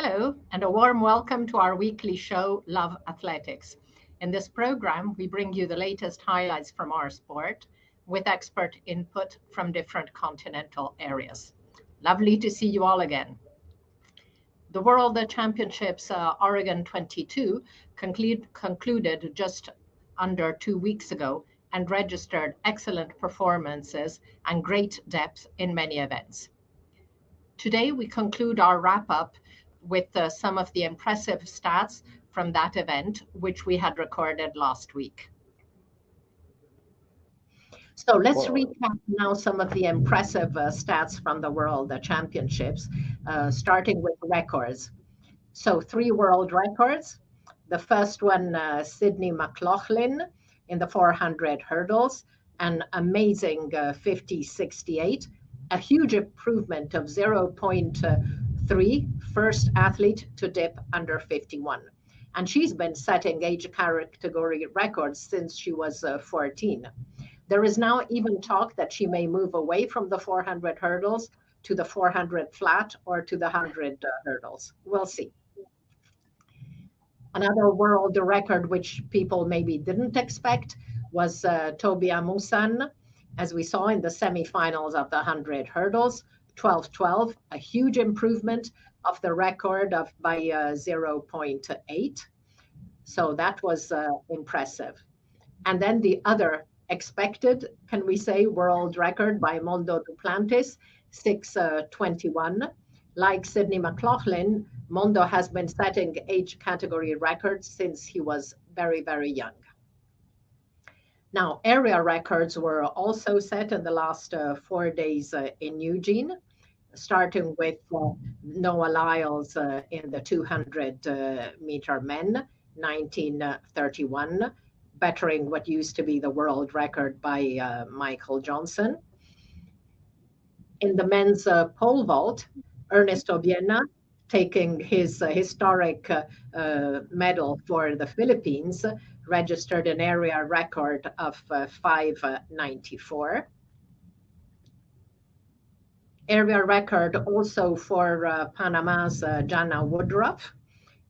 Hello, and a warm welcome to our weekly show, Love Athletics. In this program, we bring you the latest highlights from our sport with expert input from different continental areas. Lovely to see you all again. The World Championships Oregon 22 concluded just under 2 weeks ago and registered excellent performances and great depth in many events. Today, we conclude our wrap up with some of the impressive stats from that event, which we had recorded last week. So let's recap now some of the impressive stats from the World Championships, starting with records. So 3 world records. The first one, Sydney McLaughlin in the 400 hurdles, an amazing 50.68, a huge improvement of 0.3, first athlete to dip under 51. And she's been setting age category records since she was 14. There is now even talk that she may move away from the 400 hurdles to the 400 flat or to the 100 hurdles. We'll see. Another world record, which people maybe didn't expect, was Tobi Amusan, as we saw in the semifinals of the 100 hurdles, 12:12, a huge improvement of the record by 0.8. So that was impressive. And then the other expected, can we say, world record by Mondo Duplantis, 6:21. Like Sydney McLaughlin, Mondo has been setting age category records since he was very, very young. Now, area records were also set in the last 4 days in Eugene, starting with Noah Lyles in the 200-meter men, 19:31, bettering what used to be the world record by Michael Johnson. In the men's pole vault, Ernest Obiena, taking his historic medal for the Philippines, registered an area record of 5:94. Area record also for Panama's Jana Woodruff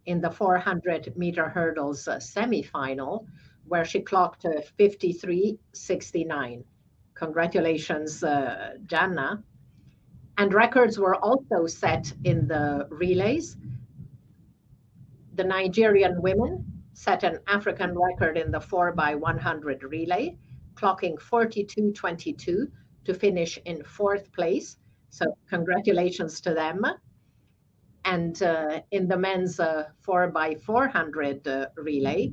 in the 400-meter hurdles semifinal, where she clocked 53.69. Congratulations, Jana. And records were also set in the relays. The Nigerian women set an African record in the 4x100 relay, clocking 42.22 to finish in 4th place. So congratulations to them. And in the men's 4x400 relay,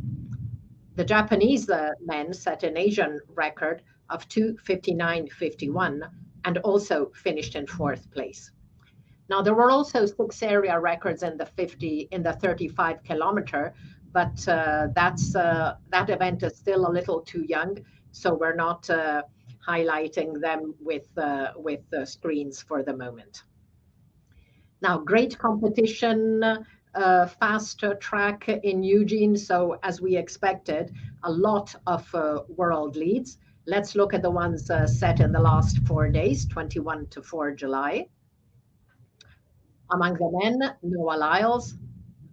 the Japanese men set an Asian record of 2:59.51 and also finished in 4th place. Now, there were also 6 area records in the 35-kilometer, but that event is still a little too young, so we're not highlighting them with screens for the moment. Now, great competition, fast track in Eugene, so as we expected, a lot of world leads. Let's look at the ones set in the last 4 days, 21 to 4 July. Among the men, Noah Lyles,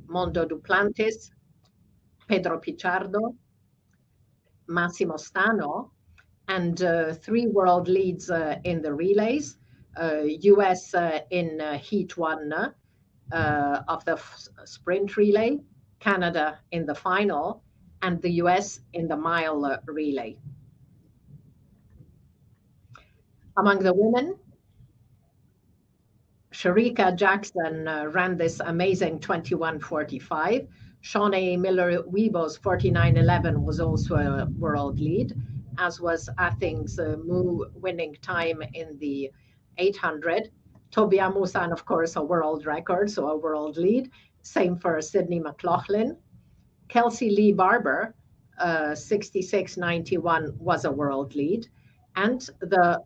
Mondo Duplantis, Pedro Pichardo, Massimo Stano, and 3 world leads in the relays, US in Heat 1 of the sprint relay, Canada in the final, and the US in the mile relay. Among the women, Sharika Jackson ran this amazing 21:45. Shawnee Miller-Weibo's 49:11 was also a world lead, as was Athings Mu winning time in the 800. Tobi Amusan, of course, a world record, so a world lead. Same for Sydney McLaughlin. Kelsey Lee Barber, 66:91 was a world lead. And the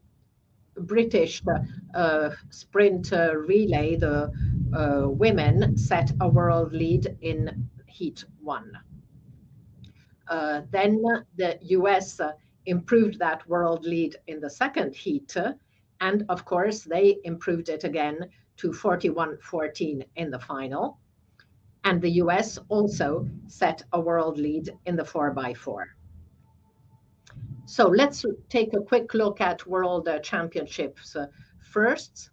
British sprint relay, the women set a world lead in Heat 1. Then the US improved that world lead in the second heat, and of course they improved it again to 41-14 in the final. And the US also set a world lead in the 4x4. So let's take a quick look at World Championships first.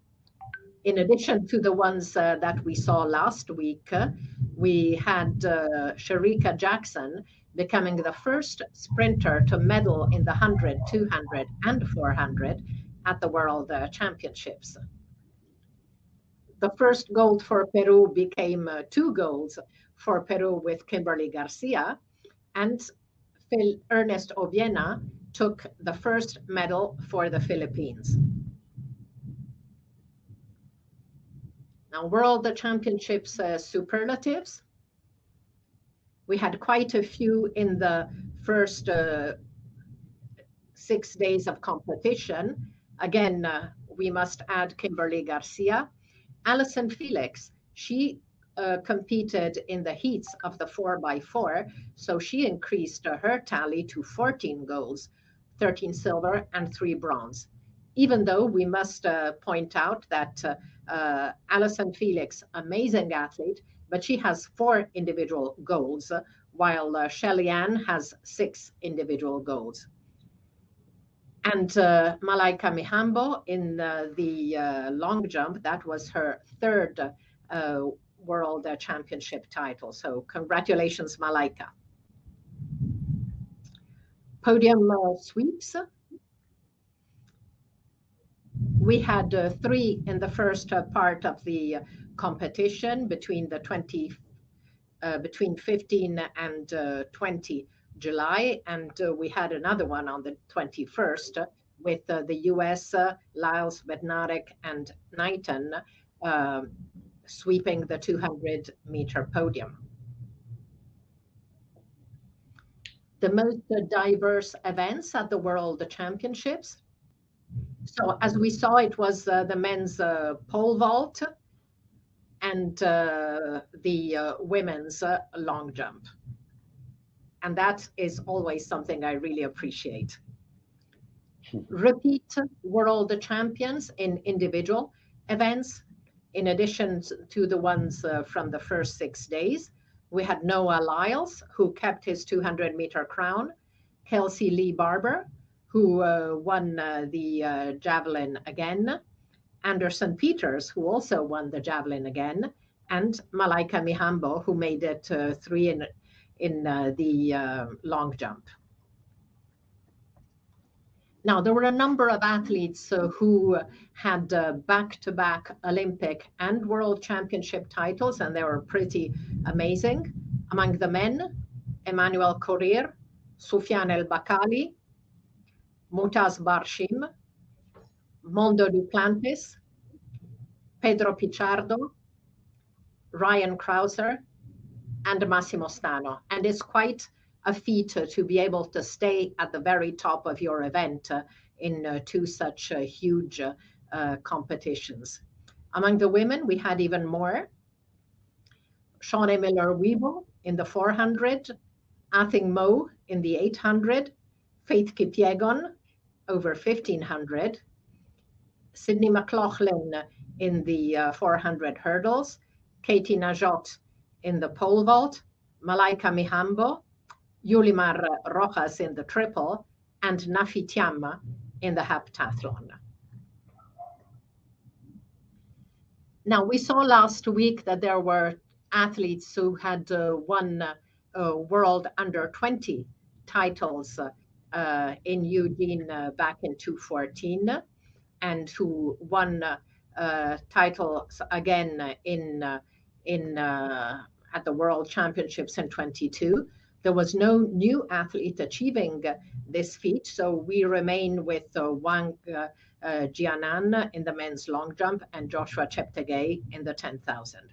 In addition to the ones that we saw last week, we had Shericka Jackson becoming the first sprinter to medal in the 100, 200, and 400 at the World Championships. The first gold for Peru became 2 golds for Peru with Kimberly Garcia, and Ernest Obiena took the first medal for the Philippines. Now, World Championships superlatives. We had quite a few in the first 6 days of competition. Again, we must add Kimberly Garcia. Allyson Felix, she competed in the heats of the 4x4, so she increased her tally to 14 golds, 13 silver, and 3 bronze. Even though we must point out that Allyson Felix, amazing athlete, but she has 4 individual golds, while Shelly Ann has 6 individual golds. And Malaika Mihambo in the long jump, that was her 3rd World Championship title. So congratulations, Malaika. Podium sweeps. We had 3 in the first part of the competition between 15 and 20 July, and we had another one on the 21st with the US, Lyles, Bednarek, and Knighton sweeping the 200-meter podium. The most diverse events at the World Championships. So as we saw, it was the men's pole vault and the women's long jump. And that is always something I really appreciate. Repeat world champions in individual events. In addition to the ones from the first 6 days, we had Noah Lyles, who kept his 200-meter crown, Kelsey Lee Barber, who won the javelin again, Anderson Peters, who also won the javelin again, and Malaika Mihambo, who made it 3 in the long jump. Now, there were a number of athletes who had back-to-back Olympic and World Championship titles, and they were pretty amazing. Among the men, Emmanuel Korir, Soufiane El Bakali, Mutaz Barshim, Mondo Duplantis, Pedro Pichardo, Ryan Krauser, and Massimo Stano. And it's quite a feat to be able to stay at the very top of your event in 2 such huge competitions. Among the women, we had even more. Shawnee Miller-Weibo in the 400, Athing Mo in the 800, Faith Kipyegon over 1500, Sydney McLaughlin in the 400 hurdles, Katie Najot in the pole vault, Malaika Mihambo, Yulimar Rojas in the triple, and Nafi Tiama in the heptathlon. Now, we saw last week that there were athletes who had won World Under-20 titles in Eugene back in 2014, and who won titles again at the World Championships in 22. There was no new athlete achieving this feat, so we remain with Wang Jianan in the men's long jump and Joshua Cheptegei in the 10,000.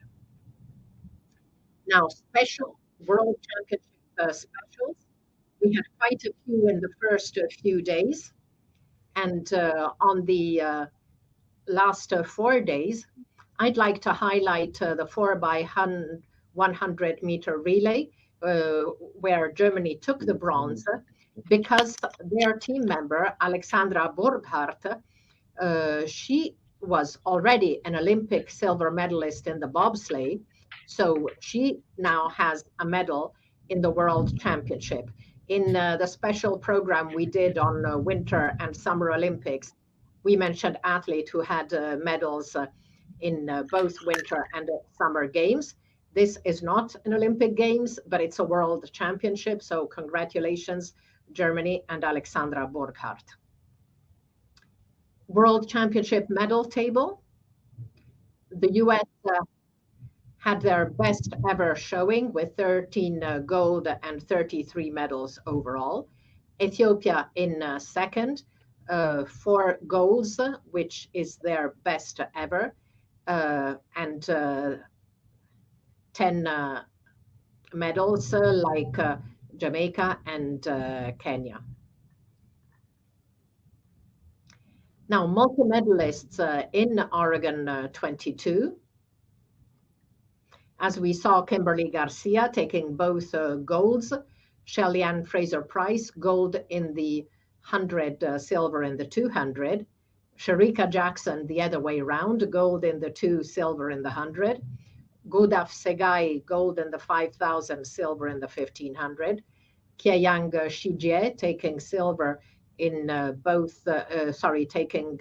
Now, special World Championship specials. We had quite a few in the first few days, and on the last 4 days, I'd like to highlight the 4x100 meter relay, where Germany took the bronze, because their team member, Alexandra Burghardt, she was already an Olympic silver medalist in the bobsleigh, So she now has a medal in the World Championship. In the special program we did on Winter and Summer Olympics, we mentioned athlete who had medals in both Winter and Summer Games. This is not an Olympic Games, but it's a World Championship. So congratulations, Germany and Alexandra Burkhardt. World Championship medal table. The US had their best ever showing with 13 gold and 33 medals overall. Ethiopia in second, 4 golds, which is their best ever, and 10 medals like Jamaica and Kenya. Now, multi-medalists in Oregon 22. As we saw, Kimberly Garcia taking both golds, Shelly-Ann Fraser-Pryce, gold in the 100, silver in the 200, Shericka Jackson the other way around, gold in the 2, silver in the 100, Gudaf Segai, gold in the 5,000, silver in the 1,500, Kyeyang Shijie taking silver in taking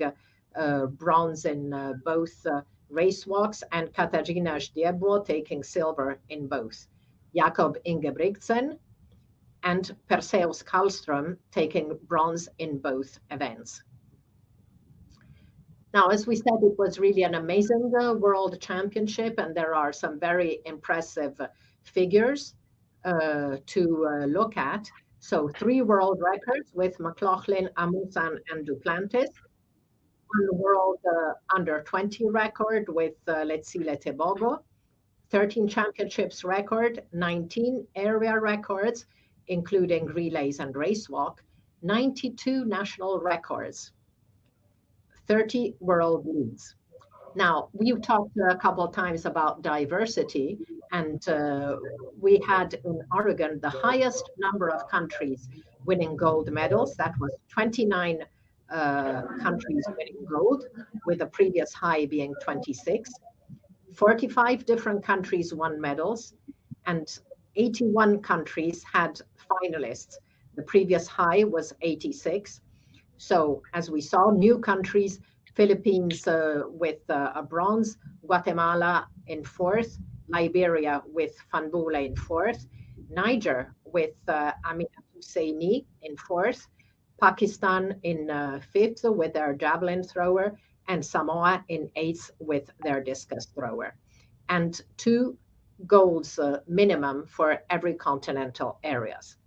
bronze in both race walks, and Katarzyna Zdiebło taking silver in both. Jakob Ingebrigtsen and Perseus Karlström taking bronze in both events. Now, as we said, it was really an amazing World Championship, and there are some very impressive figures to look at. So 3 world records with McLaughlin, Amusan, and Duplantis. On the world under 20 record with Letsile Tebogo, 13 championships record, 19 area records, including relays and race walk, 92 national records, 30 world leads. Now, we've talked a couple of times about diversity, and we had in Oregon the highest number of countries winning gold medals. That was 29 countries winning gold, with the previous high being 26. 45 different countries won medals, and 81 countries had finalists. The previous high was 86. So as we saw, new countries, Philippines with a bronze, Guatemala in 4th, Liberia with Fanbula in 4th, Niger with Aminata Husseini in 4th, Pakistan in 5th with their javelin thrower, and Samoa in 8th with their discus thrower. And 2 golds minimum for every continental areas.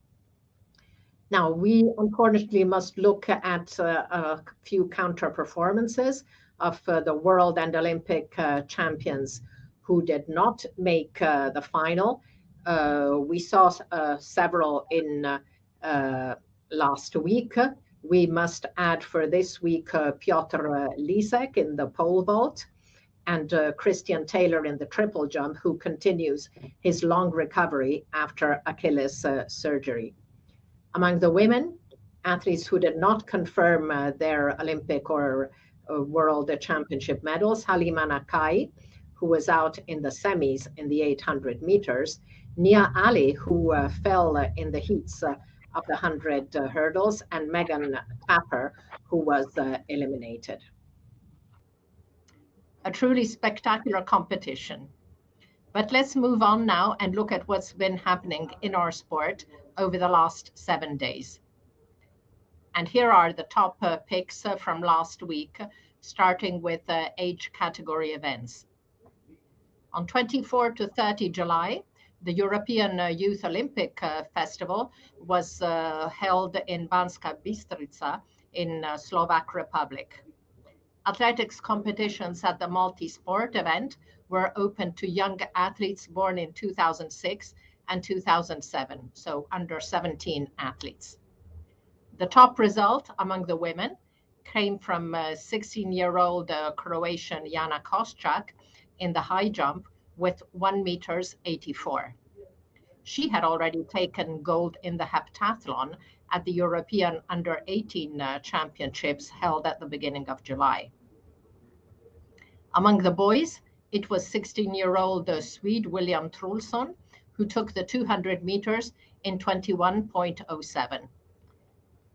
Now, we unfortunately must look at a few counter performances of the world and Olympic champions who did not make the final. We saw several in last week. We must add for this week Piotr Lisek in the pole vault and Christian Taylor in the triple jump, who continues his long recovery after Achilles surgery. Among the women, athletes who did not confirm their Olympic or World Championship medals, Halima Nakai, who was out in the semis in the 800 meters, Nia Ali, who fell in the heats of the 100 hurdles, and Megan Tapper, who was eliminated. A truly spectacular competition. But let's move on now and look at what's been happening in our sport over the last 7 days. And here are the top picks from last week, starting with age category events. On 24 to 30 July, the European Youth Olympic Festival was held in Banska Bystrica in Slovak Republic. Athletics competitions at the multi-sport event were open to young athletes born in 2006 and 2007, so under 17 athletes. The top result among the women came from 16-year-old Croatian Jana Koschak in the high jump with 1.84 meters. She had already taken gold in the heptathlon at the European Under-18 Championships held at the beginning of July. Among the boys, It was 16-year-old Swede William Trulsson who took the 200 meters in 21.07.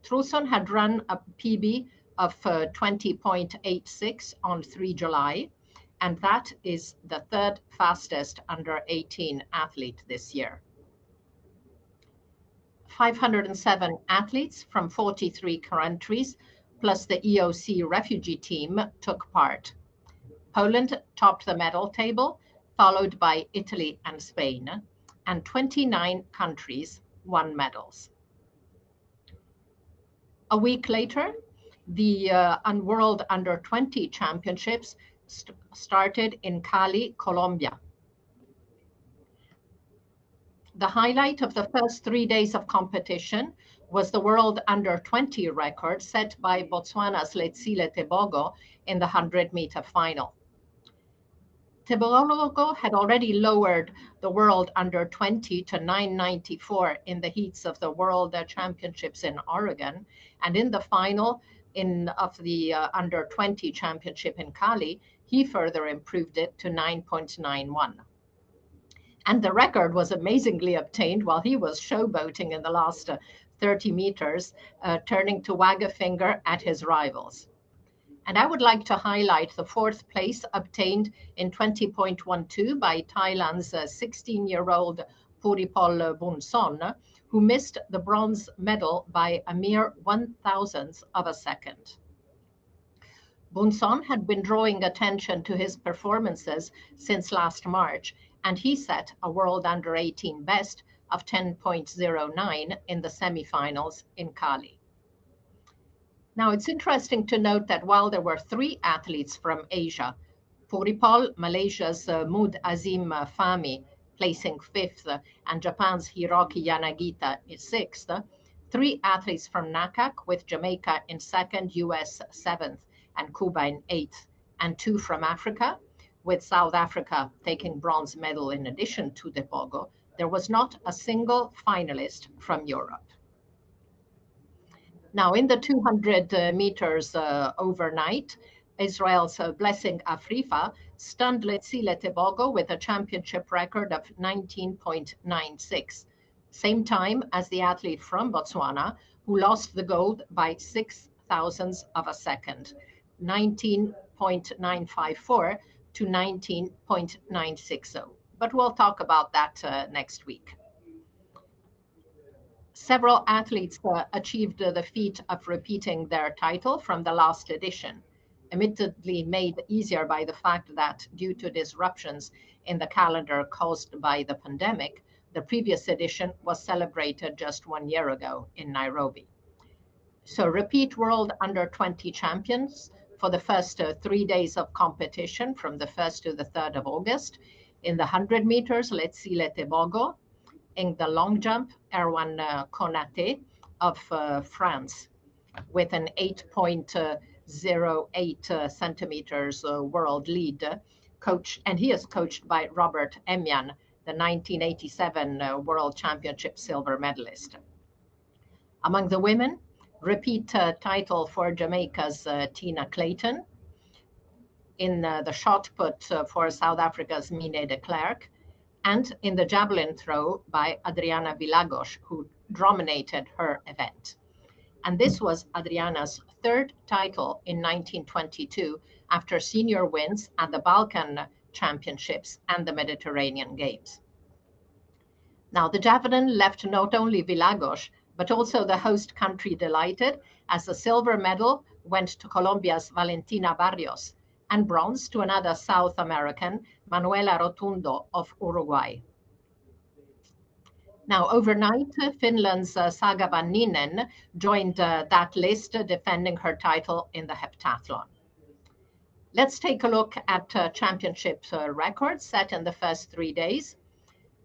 Trulsson had run a PB of 20.86 on 3 July, and that is the third fastest under 18 athlete this year. 507 athletes from 43 countries, plus the EOC refugee team, took part. Poland topped the medal table, followed by Italy and Spain, and 29 countries won medals. A week later, the World Under-20 Championships started in Cali, Colombia. The highlight of the first 3 days of competition was the World Under-20 record set by Botswana's Letsile Tebogo in the 100-meter final. Tebogo had already lowered the World Under-20 to 994 in the heats of the World Championships in Oregon, and in the final of the Under-20 Championship in Cali, he further improved it to 9.91. And the record was amazingly obtained while he was showboating in the last 30 meters, turning to wag a finger at his rivals. And I would like to highlight the fourth place obtained in 20.12 by Thailand's 16-year-old Puripol Bunson, who missed the bronze medal by a mere 1,000th of a second. Bunson had been drawing attention to his performances since last March, and he set a World Under-18 best of 10.09 in the semifinals in Cali. Now, it's interesting to note that while there were 3 athletes from Asia, Puripol, Malaysia's Mud Azim Fahmi, placing 5th, and Japan's Hiroki Yanagita is 6th, 3 athletes from NACAC, with Jamaica in 2nd, US 7th, and Cuba in 8th, and 2 from Africa, with South Africa taking bronze medal in addition to Tebogo. There was not a single finalist from Europe. Now, in the 200 meters overnight, Israel's Blessing Afrifa stunned Letsile Tebogo with a championship record of 19.96, same time as the athlete from Botswana, who lost the gold by 6,000ths of a second, 19.954 to 19.960. But we'll talk about that next week. Several athletes achieved the feat of repeating their title from the last edition, admittedly made easier by the fact that due to disruptions in the calendar caused by the pandemic, the previous edition was celebrated just 1 year ago in Nairobi. So repeat World Under-20 champions for the first 3 days of competition from the 1st to the 3rd of August. In the 100 meters, Letsile Tebogo. In the long jump, Erwan Konaté of France, with an 8.08 centimeters world lead, and he is coached by Robert Emian, the 1987 World Championship silver medalist. Among the women, repeat title for Jamaica's Tina Clayton. In the shot put for South Africa's Mine de Klerk, and in the javelin throw by Adriana Vilagos, who dominated her event. And this was Adriana's 3rd title in 1922 after senior wins at the Balkan Championships and the Mediterranean Games. Now, the javelin left not only Vilagos, but also the host country delighted, as the silver medal went to Colombia's Valentina Barrios, and bronze to another South American, Manuela Rotundo of Uruguay. Now, overnight, Finland's Saga Vanninen joined that list, defending her title in the heptathlon. Let's take a look at championship records set in the first 3 days.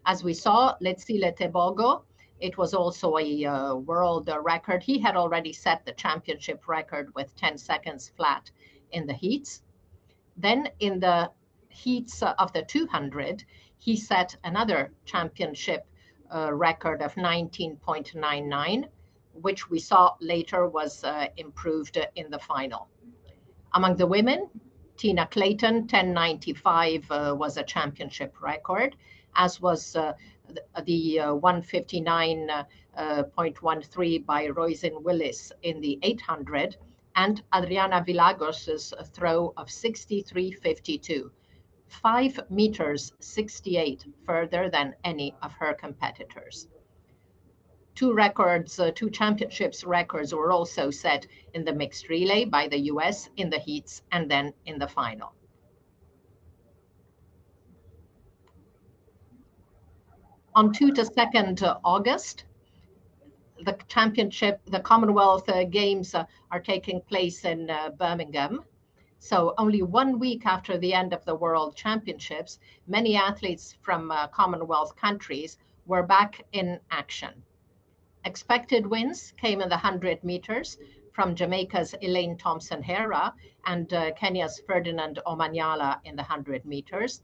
As we saw, Letsile Tebogo, it was also a world record. He had already set the championship record with 10 seconds flat in the heats. Then in the heats of the 200, he set another championship record of 19.99, which we saw later was improved in the final. Among the women, Tina Clayton, 10:95 was a championship record, as was the 1:59.13 by Roisin Willis in the 800, and Adriana Vilagos's throw of 63.52, 5 meters 68 further than any of her competitors. Two championships records were also set in the mixed relay by the US in the heats and then in the final. On 2 to 2nd August, the Commonwealth Games are taking place in Birmingham. So only 1 week after the end of the World Championships, many athletes from Commonwealth countries were back in action. Expected wins came in the 100 meters from Jamaica's Elaine Thompson-Herah and Kenya's Ferdinand Omanyala in the 100 meters,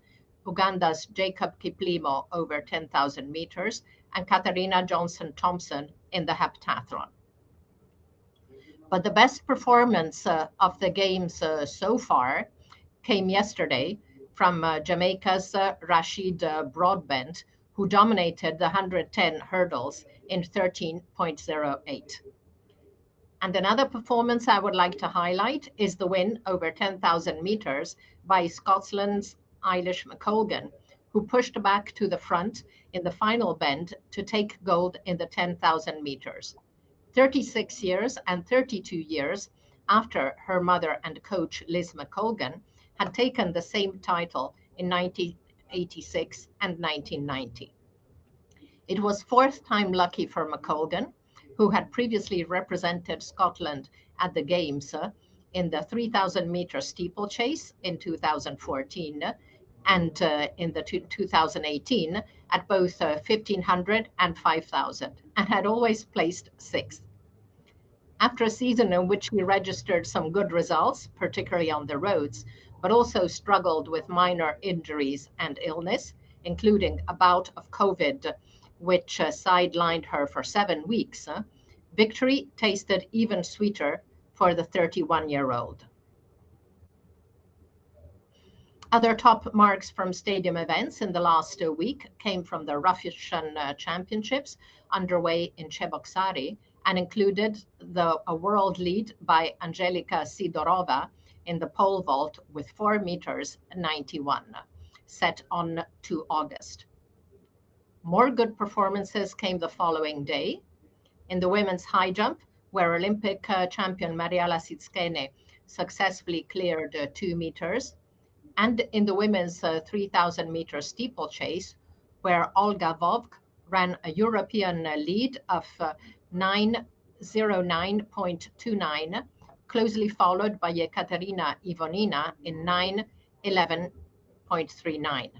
Uganda's Jacob Kiplimo over 10,000 meters, and Katharina Johnson-Thompson in the heptathlon. But the best performance of the games so far came yesterday from Jamaica's Rashid Broadbent, who dominated the 110 hurdles in 13.08. And another performance I would like to highlight is the win over 10,000 meters by Scotland's Eilish McColgan, who pushed back to the front in the final bend to take gold in the 10,000 meters. 36 years and 32 years after her mother and coach Liz McColgan had taken the same title in 1986 and 1990. It was fourth time lucky for McColgan, who had previously represented Scotland at the Games in the 3,000 meter steeplechase in 2014 and in the 2018 at both 1,500 and 5,000, and had always placed sixth. After a season in which he registered some good results, particularly on the roads, but also struggled with minor injuries and illness, including a bout of COVID, which sidelined her for 7 weeks, victory tasted even sweeter for the 31-year-old. Other top marks from stadium events in the last week came from the Russian Championships underway in Cheboksary and included a world lead by Angelika Sidorova in the pole vault with 4 meters 91, set on 2 August. More good performances came the following day. In the women's high jump, where Olympic champion Mariala Sitskene successfully cleared 2 meters, and in the women's 3,000 meter steeplechase, where Olga Vovk ran a European lead of 9:09.29, closely followed by Ekaterina Ivonina in 9:11.39.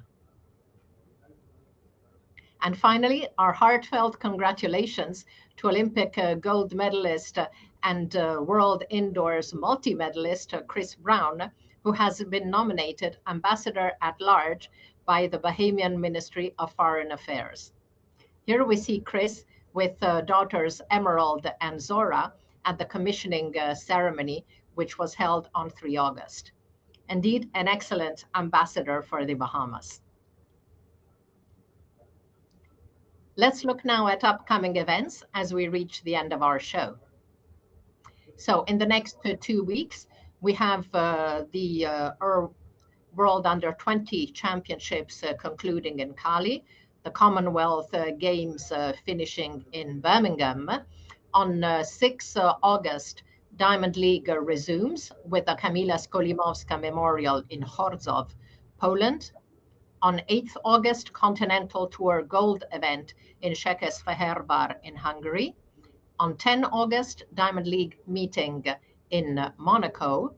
And finally, our heartfelt congratulations to Olympic gold medalist and world indoors multi-medalist Chris Brown, who has been nominated Ambassador at Large by the Bahamian Ministry of Foreign Affairs. Here we see Chris with daughters Emerald and Zora at the commissioning ceremony, which was held on 3 August. Indeed, an excellent ambassador for the Bahamas. Let's look now at upcoming events as we reach the end of our show. So in the next 2 weeks, we have the World Under-20 Championships concluding in Cali, the Commonwealth Games finishing in Birmingham. On 6 August, Diamond League resumes with the Kamila Skolimowska Memorial in Chorzów, Poland. On 8th August, Continental Tour Gold event in Székesfehérvár in Hungary. On 10 August, Diamond League meeting in Monaco.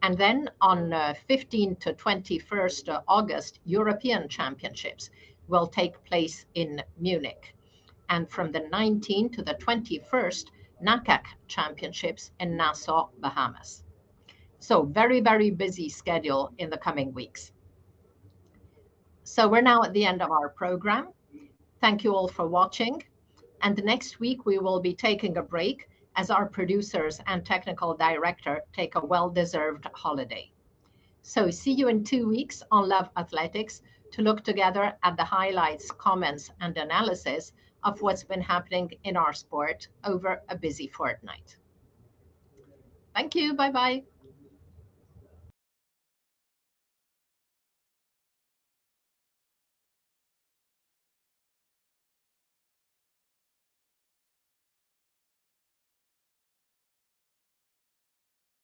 And then on 15 to 21st August, European Championships will take place in Munich. And from the 19th to the 21st, NACAC Championships in Nassau, Bahamas. So very, very busy schedule in the coming weeks. So we're now at the end of our program. Thank you all for watching. And next week we will be taking a break as our producers and technical director take a well-deserved holiday. So see you in 2 weeks on Love Athletics to look together at the highlights, comments, and analysis of what's been happening in our sport over a busy fortnight. Thank you. Bye-bye.